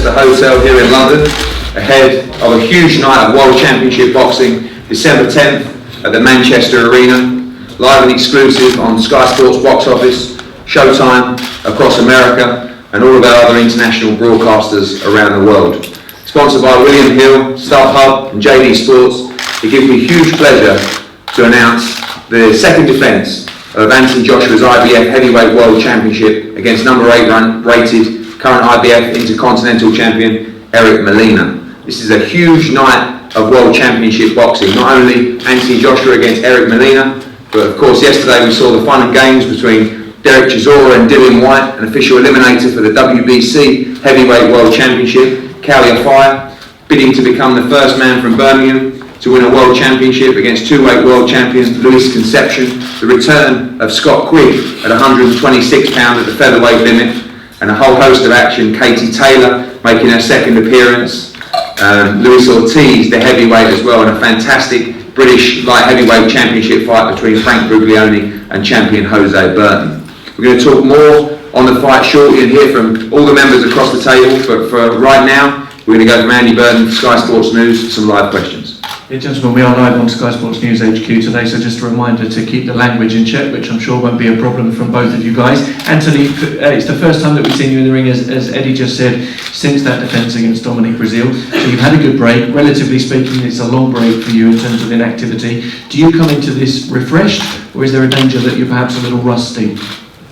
Manchester Hotel here in London, ahead of a huge night of World Championship Boxing, December 10th at the Manchester Arena, live and exclusive on Sky Sports Box Office, Showtime across America, and all of our other international broadcasters around the world. Sponsored by William Hill, StubHub and JD Sports, it gives me huge pleasure to announce the second defence of Anthony Joshua's IBF Heavyweight World Championship against number 8 rated current IBF Intercontinental Champion Eric Molina. This is a huge night of World Championship boxing. Not only Anthony Joshua against Eric Molina, but of course yesterday we saw the fun and games between Derek Chisora and Dillian White, an official eliminator for the WBC Heavyweight World Championship. Calia Fire bidding to become the first man from Birmingham to win a World Championship against two-weight world champion Luis Concepcion. The return of Scott Quigg at 126 pounds at the featherweight limit, and a whole host of action. Katie Taylor making her second appearance. Luis Ortiz, the heavyweight as well, and a fantastic British light heavyweight championship fight between Frank Buglioni and champion Jose Burton. We're going to talk more on the fight shortly and hear from all the members across the table, but for right now, we're going to go from Andy Burton, Sky Sports News, for some live questions. Yeah, gentlemen, we are live on Sky Sports News HQ today, so just a reminder to keep the language in check, which I'm sure won't be a problem from both of you guys. Anthony, it's the first time that we've seen you in the ring, as Eddie just said, since that defence against Dominic Brazil. So you've had a good break. Relatively speaking, it's a long break for you in terms of inactivity. Do you come into this refreshed, or is there a danger that you're perhaps a little rusty?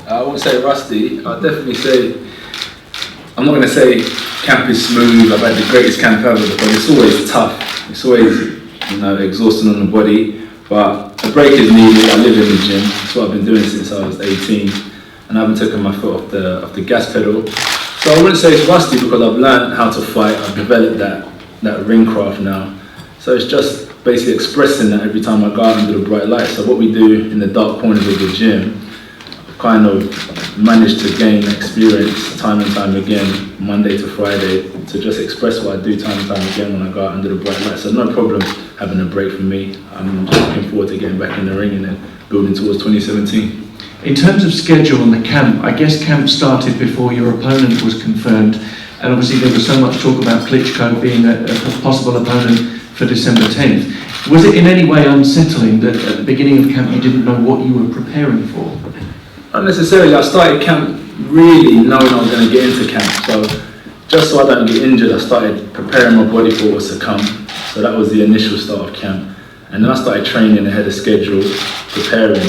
I wouldn't say rusty. I'd definitely say, I'm not going to say camp is smooth, I've had the greatest camp ever, but it's always tough. It's always, exhausting on the body, but a break is needed. I live in the gym. That's what I've been doing since I was 18, and I haven't taken my foot off the gas pedal. So I wouldn't say it's rusty because I've learned how to fight. I've developed that ring craft now. So it's just basically expressing that every time I go out under the bright light. So what we do in the dark corners of the gym, kind of managed to gain experience time and time again, Monday to Friday, to just express what I do time and time again when I go out under the bright light. So no problem having a break for me. I'm just looking forward to getting back in the ring and then building towards 2017. In terms of schedule and the camp, I guess camp started before your opponent was confirmed, and obviously there was so much talk about Klitschko being a possible opponent for December 10th. Was it in any way unsettling that at the beginning of camp you didn't know what you were preparing for? Not necessarily. I started camp really knowing I was going to get into camp. So just so I don't get injured, I started preparing my body for what's to come. So that was the initial start of camp. And then I started training ahead of schedule, preparing.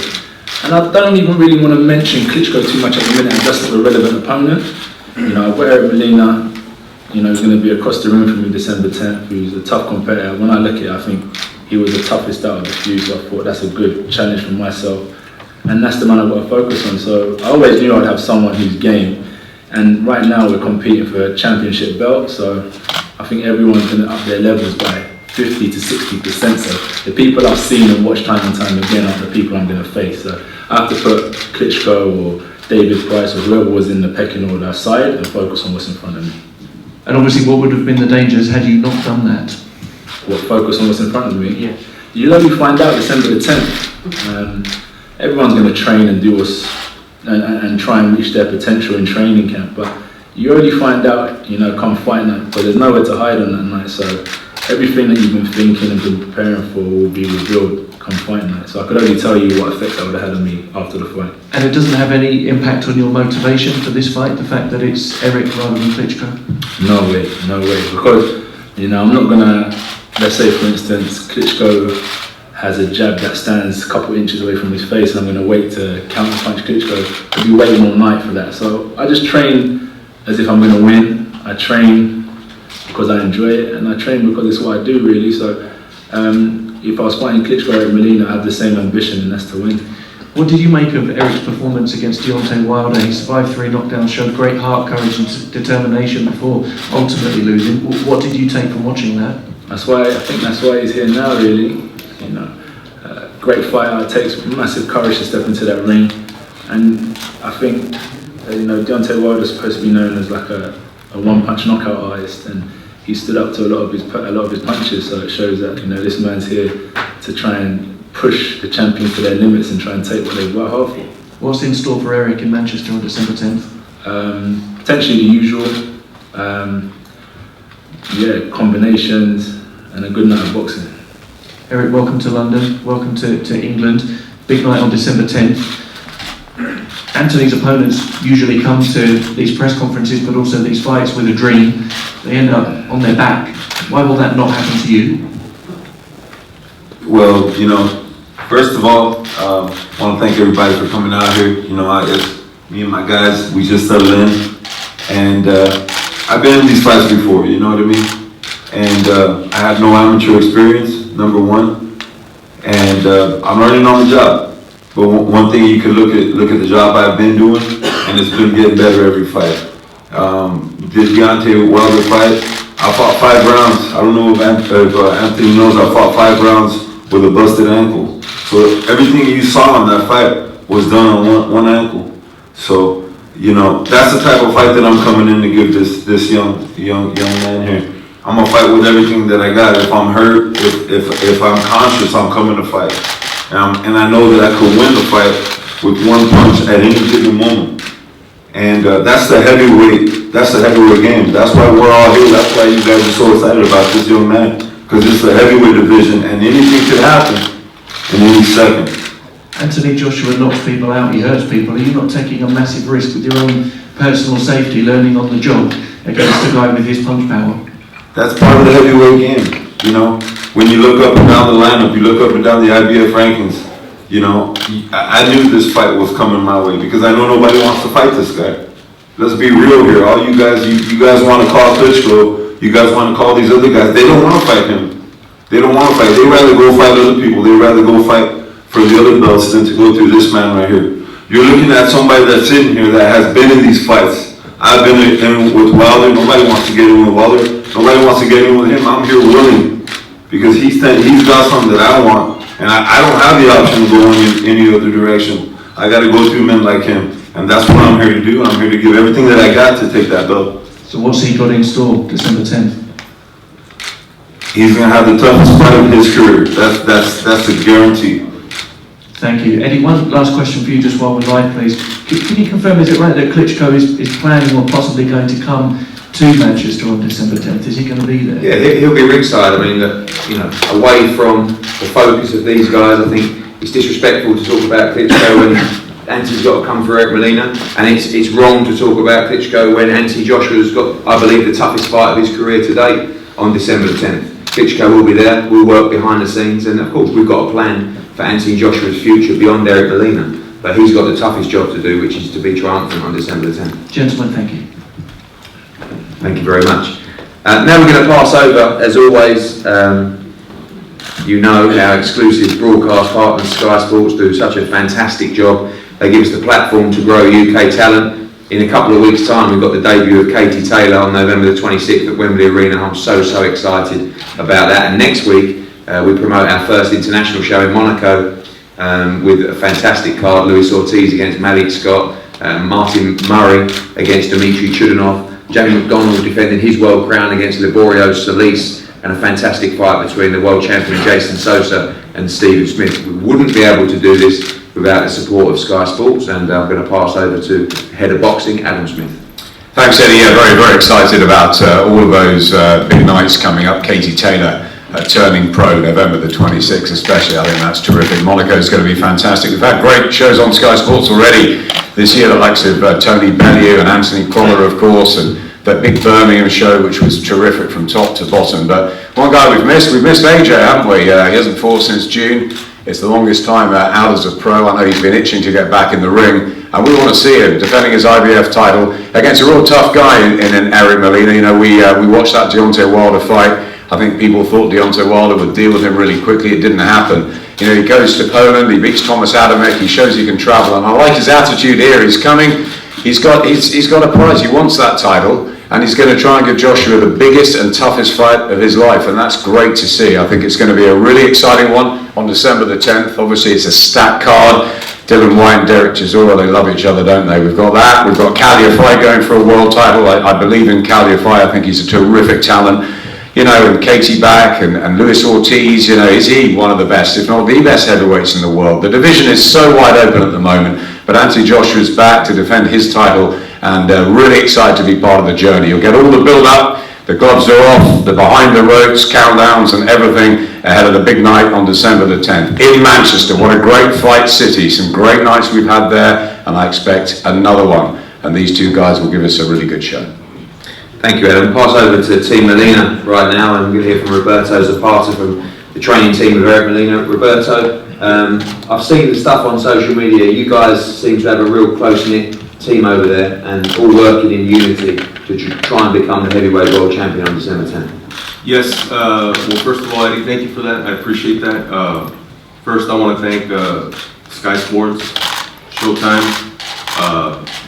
And I don't even really want to mention Klitschko too much at the minute. I'm just not a relevant opponent. I've got Eric Molina, who's going to be across the room from me December 10th, who's a tough competitor. When I look at it, I think he was the toughest out of the few, so I thought that's a good challenge for myself. And that's the man I've got to focus on. So I always knew I'd have someone who's game. And right now we're competing for a championship belt, so I think everyone's going to up their levels by 50 to 60%. So the people I've seen and watched time and time again are the people I'm going to face. So I have to put Klitschko or David Price or whoever was in the pecking order aside and focus on what's in front of me. And obviously what would have been the dangers had you not done that? What, focus on what's in front of me? Yeah. You'll only find out December the 10th. Everyone's going to train and do and try and reach their potential in training camp, but you only find out, come fight night, but there's nowhere to hide on that night. So everything that you've been thinking and been preparing for will be revealed come fight night. So I could only tell you what effect that would have had on me after the fight. And it doesn't have any impact on your motivation for this fight, the fact that it's Eric rather than Klitschko? No way, because I'm not gonna, let's say for instance, Klitschko has a jab that stands a couple inches away from his face, and I'm going to wait to counter punch Klitschko. I'll be waiting all night for that. So I just train as if I'm going to win. I train because I enjoy it, and I train because it's what I do really. So if I was fighting Klitschko or Molina, I have the same ambition, and that's to win. What did you make of Eric's performance against Deontay Wilder? He survived 3 knockdowns, showed great heart, courage and determination before ultimately losing. What did you take from watching that? I think that's why he's here now really. Great fighter, it takes massive courage to step into that ring, and I think Deontay Wilder is supposed to be known as like a one-punch knockout artist, and he stood up to a lot of his punches. So it shows that this man's here to try and push the champions to their limits and try and take what they've worked hard for. What's in store for Eric in Manchester on December 10th? Potentially the usual. yeah, combinations and a good night of boxing. Eric, welcome to London, welcome to England. Big night on December 10th. Anthony's opponents usually come to these press conferences, but also these fights with a dream. They end up on their back. Why will that not happen to you? Well, first of all, I want to thank everybody for coming out here. Me and my guys, we just settled in, and I've been in these fights before, you know what I mean? And I have no amateur experience, number one, and I'm learning on the job. But one thing you can look at the job I've been doing, and it's been getting better every fight. This Deontay Wilder fight, I fought 5 rounds. I don't know if Anthony knows, I fought 5 rounds with a busted ankle. So everything you saw in that fight was done on one ankle. So, that's the type of fight that I'm coming in to give this young man here. I'm gonna fight with everything that I got. If I'm hurt, if I'm conscious, I'm coming to fight. And I know that I could win the fight with one punch at any given moment. And that's the heavyweight game. That's why we're all here. That's why you guys are so excited about this young man. Because it's the heavyweight division and anything could happen in any second. Anthony Joshua knocks people out, he hurts people. Are you not taking a massive risk with your own personal safety, learning on the job against a guy with his punch power? That's part of the heavyweight game, When you look up and down the lineup, you look up and down the IBF rankings, I knew this fight was coming my way because I know nobody wants to fight this guy. Let's be real here. All you guys, you guys want to call Klitschko, you guys want to call these other guys. They don't want to fight him. They don't want to fight. They'd rather go fight other people. They'd rather go fight for the other belts than to go through this man right here. You're looking at somebody that's sitting here that has been in these fights. I've been in with Wilder. Nobody wants to get in with Wilder. Nobody wants to get in with him. I'm here willing. Because he's got something that I want, and I don't have the option of going in any other direction. I got to go through men like him, and that's what I'm here to do. I'm here to give everything that I got to take that belt. So what's he got in store, December 10th? He's going to have the toughest fight of his career. That's a guarantee. Thank you. Eddie, one last question for you just while we're live, please. Can you confirm, is it right that Klitschko is planning or possibly going to come to Manchester on December 10th? Is he going to be there? Yeah, he'll be ringside. I mean, away from the focus of these guys, I think it's disrespectful to talk about Klitschko when Anthony's got to come for Eric Molina, and it's wrong to talk about Klitschko when Anthony Joshua's got, I believe, the toughest fight of his career to date on December the 10th. Klitschko will be there, we'll work behind the scenes, and of course we've got a plan for Anthony Joshua's future beyond Eric Molina, but he's got the toughest job to do, which is to be triumphant on December the 10th. Gentlemen, thank you. Thank you very much. Now we're going to pass over, as always, our exclusive broadcast partners, Sky Sports, do such a fantastic job. They give us the platform to grow UK talent. In a couple of weeks' time, we've got the debut of Katie Taylor on November the 26th at Wembley Arena. I'm so excited about that. And next week, we promote our first international show in Monaco with a fantastic card. Luis Ortiz against Malik Scott, Martin Murray against Dmitry Chudinov, Jamie McDonald defending his world crown against Liborio Solis, and a fantastic fight between the world champion Jason Sosa and Stephen Smith. We wouldn't be able to do this without the support of Sky Sports, and I'm going to pass over to Head of Boxing, Adam Smith. Thanks, Eddie. Yeah, very excited about all of those big nights coming up. Katie Taylor turning pro November the 26th especially. I think that's terrific. Monaco's going to be fantastic. We've had great shows on Sky Sports already this year, the likes of Tony Bellew and Anthony Collar, of course, and that big Birmingham show, which was terrific from top to bottom. But one guy we've missed AJ, haven't we? He hasn't fought since June. It's the longest time out as a pro. I know he's been itching to get back in the ring, and we want to see him defending his IBF title against a real tough guy in Eric Molina. We watched that Deontay Wilder fight. I think people thought Deontay Wilder would deal with him really quickly. It didn't happen. He goes to Poland, he beats Thomas Adamek, he shows he can travel, and I like his attitude here. He's coming, he's got a prize, he wants that title, and he's going to try and give Joshua the biggest and toughest fight of his life, and that's great to see. I think it's going to be a really exciting one on December the 10th. Obviously it's a stacked card. Dylan White and Derek Chisora, they love each other, don't they? We've got that. We've got Caliafai going for a world title. I believe in Caliafai. I think he's a terrific talent. And Katie back and Luis Ortiz, is he one of the best, if not the best heavyweights in the world? The division is so wide open at the moment, but Anthony Joshua's back to defend his title, and really excited to be part of the journey. You'll get all the build-up The gloves are off, the behind the ropes, countdowns and everything ahead of the big night on December the 10th in Manchester. What a great fight city, some great nights we've had there, and I expect another one. And these two guys will give us a really good show. Thank you, Adam. Pass over to Team Molina right now, and we're going to hear from Roberto Zapata from the training team of Eric Molina. Roberto, I've seen the stuff on social media. You guys seem to have a real close-knit team over there, and all working in unity to try and become the heavyweight world champion on December 10th. Yes, well, first of all, Eddie, thank you for that. I appreciate that. First, I want to thank Sky Sports, Showtime,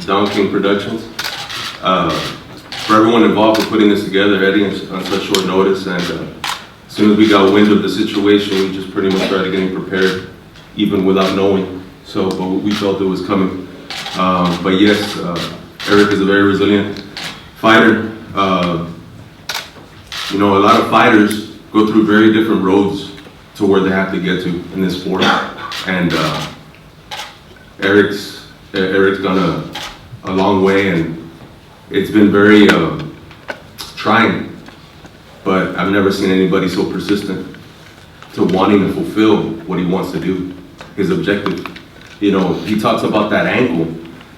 Don King Productions, for everyone involved in putting this together, Eddie, on such short notice. And as soon as we got wind of the situation, we just pretty much started getting prepared, even without knowing. So, but we felt it was coming. But yes, Eric is a very resilient fighter. You know, a lot of fighters go through very different roads to where they have to get to in this sport. And Eric's gone a long way, and it's been very trying, but I've never seen anybody so persistent to wanting to fulfill what he wants to do, his objective. You know, he talks about that ankle,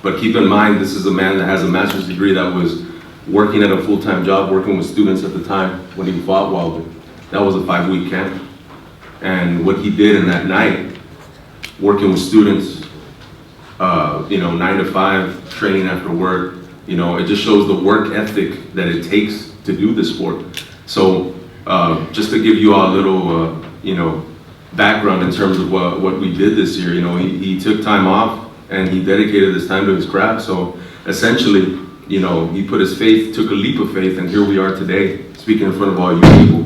but keep in mind, this is a man that has a master's degree that was working at a full-time job, working with students at the time when he fought Wilder. That was a 5-week camp. And what he did in that night, working with students, you know, 9 to 5, training after work, you know, it just shows the work ethic that it takes to do this sport. So just to give you all a little, you know, background in terms of what we did this year, you know, he took time off and he dedicated this time to his craft. So essentially, you know, he put his faith, took a leap of faith, and here we are today, speaking in front of all you people.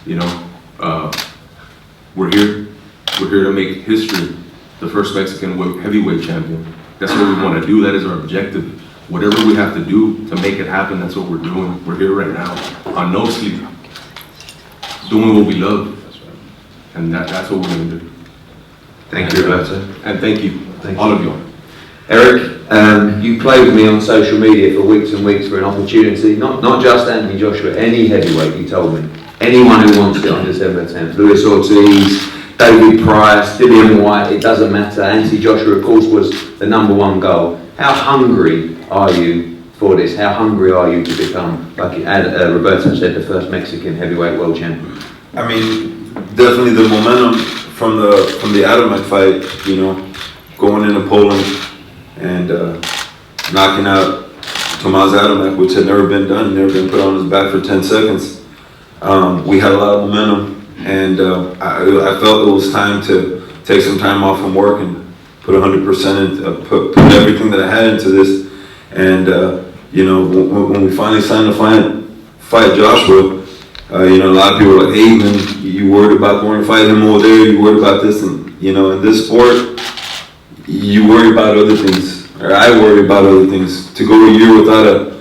You know, we're here to make history, the first Mexican heavyweight champion. That's what we want to do. That is our objective. Whatever we have to do to make it happen, that's what we're doing. We're here right now, on no sleep, doing what we love. And that's what we're going to do. Thank you, Roberto. And thank you, all of you. Eric, you played with me on social media for weeks and weeks for an opportunity, not just Anthony Joshua, any heavyweight, you told me. Anyone who wants it on December 10th. Luis Ortiz, David Price, Dillian White, it doesn't matter. Anthony Joshua, of course, was the #1 goal. How hungry are you for this? How hungry are you to become, like Roberto said, the first Mexican heavyweight world champion? I mean, definitely the momentum from the Adamek fight, you know, going into Poland and knocking out Tomasz Adamek, which had never been done, never been put on his back for 10 seconds. We had a lot of momentum, and I felt it was time to take some time off from work and put 100% in, put everything that I had into this. And you know, when we finally signed to fight Joshua, you know, a lot of people were like, "Hey, man, you worried about going to fight him over there? You worried about this?" And you know, in this sport, you worry about other things, or I worry about other things. To go a year without a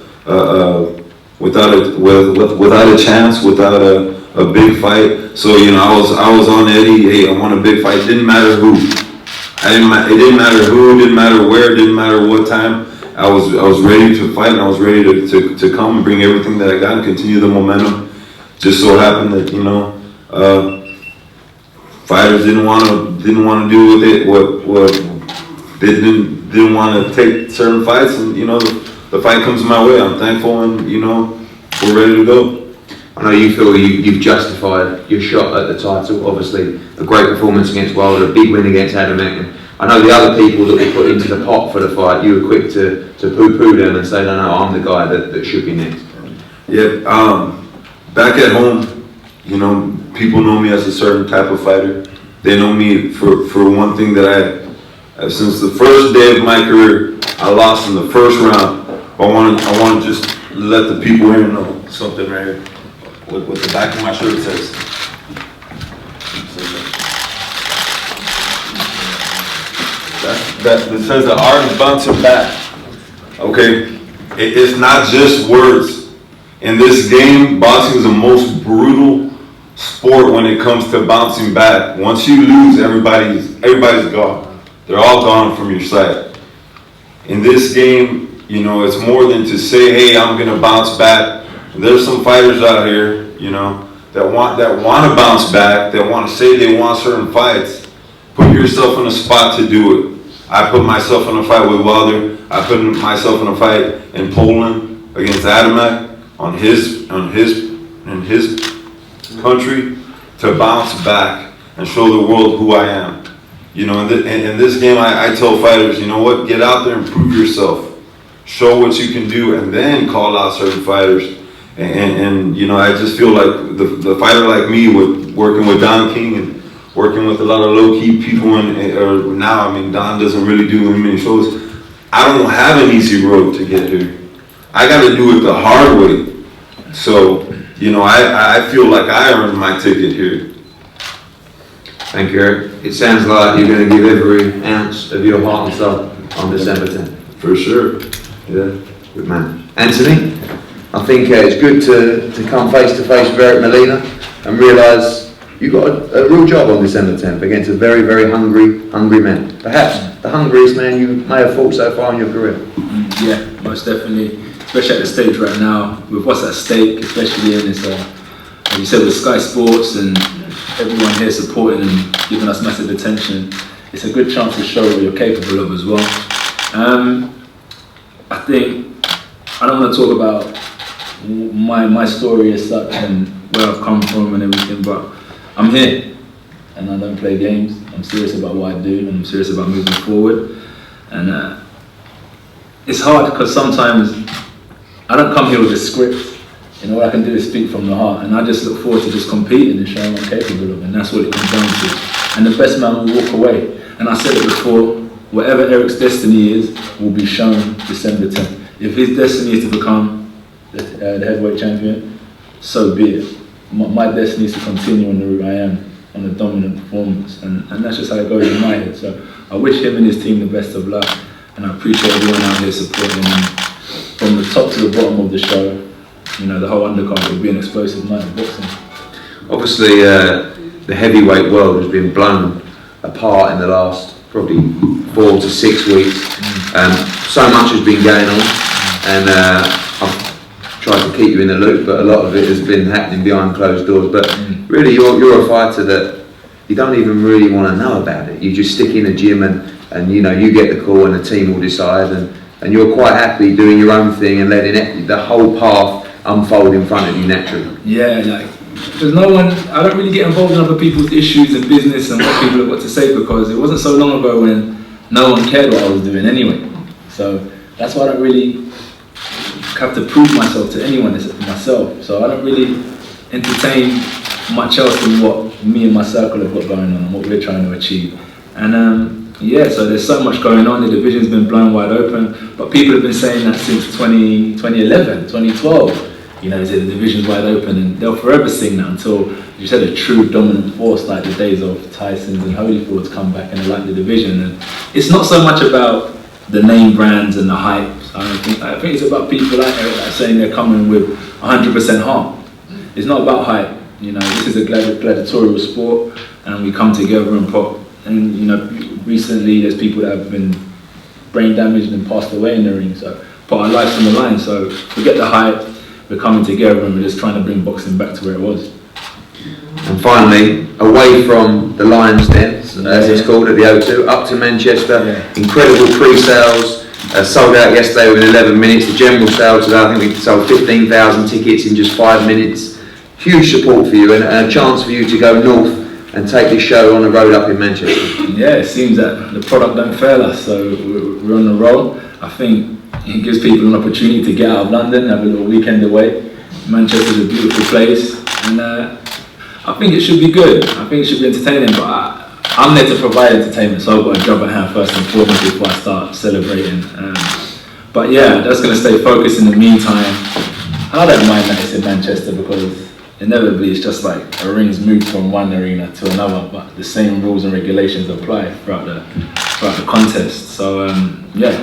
chance, without a big fight. So you know, I was on Eddie. Hey, I want a big fight. Didn't matter who. It didn't matter who. Didn't matter where. Didn't matter what time. I was ready to fight, and I was ready to come and bring everything that I got and continue the momentum. Just so happened that, you know, fighters didn't want to do with it what they didn't want to take certain fights, and you know, the fight comes my way. I'm thankful, and you know, we're ready to go. I know you feel you've justified your shot at the title. Obviously, a great performance against Wilder, a big win against Adamek. And I know the other people that were put into the pot for the fight, you were quick to poo-poo them and say, no, I'm the guy that should be next. Yeah, back at home, you know, people know me as a certain type of fighter. They know me for one thing that since the first day of my career, I lost in the first round. I want to just let the people here know something right here. What the back of my shirt says. That says the art of bouncing back. Okay, it's not just words. In this game, boxing is the most brutal sport when it comes to bouncing back. Once you lose, everybody's gone. They're all gone from your side. In this game, you know, it's more than to say, hey, I'm gonna bounce back There's some fighters out here, you know, that want to bounce back, that want to say they want certain fights. Put yourself in a spot to do it. I put myself in a fight with Wilder. I put myself in a fight in Poland against Adamek in his country to bounce back and show the world who I am. You know, in this game, I tell fighters, you know what, get out there and prove yourself. Show what you can do, and then call out certain fighters. And you know, I just feel like the fighter like me, with working with Don King and working with a lot of low-key people, now, I mean, Don doesn't really do many shows. I don't have an easy road to get here. I got to do it the hard way. So, you know, I feel like I earned my ticket here. Thank you, Eric. It sounds like you're going to give every ounce of your heart and soul on December 10th. For sure. Yeah, good man. Anthony, I think it's good to come face to face with Eric Molina and realise you got a real job on December 10th against a very, very hungry man. Perhaps the hungriest man you may have fought so far in your career. Yeah, most definitely. Especially at the stage right now, with what's at stake, especially in this, like you said, with Sky Sports and everyone here supporting and giving us massive attention, it's a good chance to show what you're capable of as well. I think, I don't want to talk about my story as such and where I've come from and everything, but I'm here and I don't play games. I'm serious about what I do and I'm serious about moving forward. And it's hard because sometimes I don't come here with a script. You know, what I can do is speak from the heart, and I just look forward to just competing and showing what I'm capable of, and that's what it comes down to. And the best man will walk away. And I said it before, whatever Eric's destiny is will be shown December 10th. If his destiny is to become the heavyweight champion, so be it. My destiny is to continue on the route I am, on a dominant performance, and that's just how it goes in my head. So I wish him and his team the best of luck, and I appreciate everyone out here supporting him. From the top to the bottom of the show, you know, the whole undercard will be an explosive night of boxing. Obviously, the heavyweight world has been blown apart in the last probably 4 to 6 weeks. So much has been going on, and I've tried to keep you in the loop, but a lot of it has been happening behind closed doors. But really, you're a fighter that you don't even really want to know about it. You just stick in the gym and you know, you get the call and the team will decide, and you're quite happy doing your own thing and letting the whole path unfold in front of you naturally. Yeah, like, there's no one, I don't really get involved in other people's issues and business and what people have got to say, because it wasn't so long ago when no one cared what I was doing anyway. So that's why I don't really have to prove myself to anyone except for myself. So I don't really entertain much else than what me and my circle have got going on and what we're trying to achieve. And yeah, so there's so much going on. The division's been blown wide open, but people have been saying that since 2011, 2012. You know, the division's wide open, and they'll forever sing that until you said a true dominant force like the days of Tyson's and Holyfield's come back and they like the division. And it's not so much about the name brands and the hype. I think it's about people like Eric that are saying they're coming with 100% heart. It's not about hype. You know, this is a gladiatorial sport, and we come together and pop. And you know, recently there's people that have been brain damaged and passed away in the ring, so put our lives on the line. So forget the hype. We're coming together and we're just trying to bring boxing back to where it was. And finally, away from the Lions Den, as it's called at the O2, up to Manchester. Incredible pre-sales, sold out yesterday within 11 minutes. The general sale today, I think we sold 15,000 tickets in just 5 minutes. Huge support for you and a chance for you to go north and take this show on the road up in Manchester. Yeah, it seems that the product don't fail us, so we're on the roll. I think it gives people an opportunity to get out of London, have a little weekend away. Manchester's a beautiful place, and I think it should be good. I think it should be entertaining, but I'm there to provide entertainment, so I've got a job at hand first and foremost before I start celebrating. But yeah, that's going to stay focused in the meantime. I don't mind that it's in Manchester, because inevitably it's just like a ring's moved from one arena to another, but the same rules and regulations apply throughout the contest. So yeah,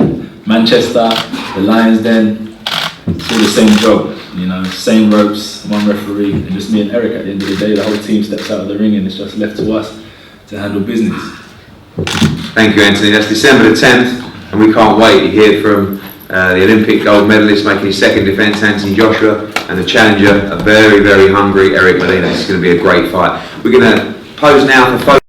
Manchester, the Lions Den, it's all the same job, you know, same ropes, one referee, and just me and Eric. At the end of the day, the whole team steps out of the ring and it's just left to us to handle business. Thank you, Anthony. That's December the 10th, and we can't wait to hear from the Olympic gold medalist making his second defence, Anthony Joshua. and the challenger, a very, very hungry Eric Molina. This is going to be a great fight. We're going to pose now for photos.